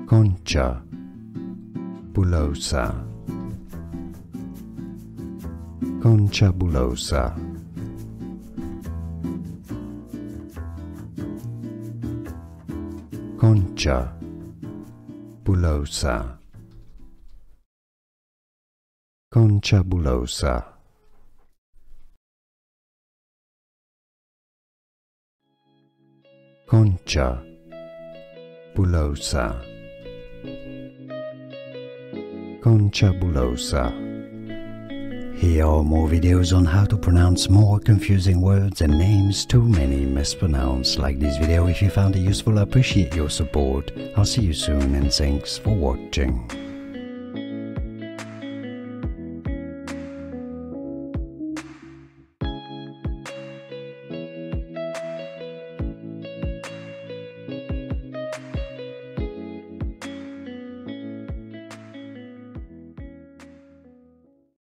Concha Bullosa, Concha Bullosa, Concha Bullosa, Concha Bullosa, Concha Bullosa, Concha Bullosa. Here are more videos on how to pronounce more confusing words and names too many mispronounced. Like this video if you found it useful. I appreciate your support. I'll see you soon and thanks for watching.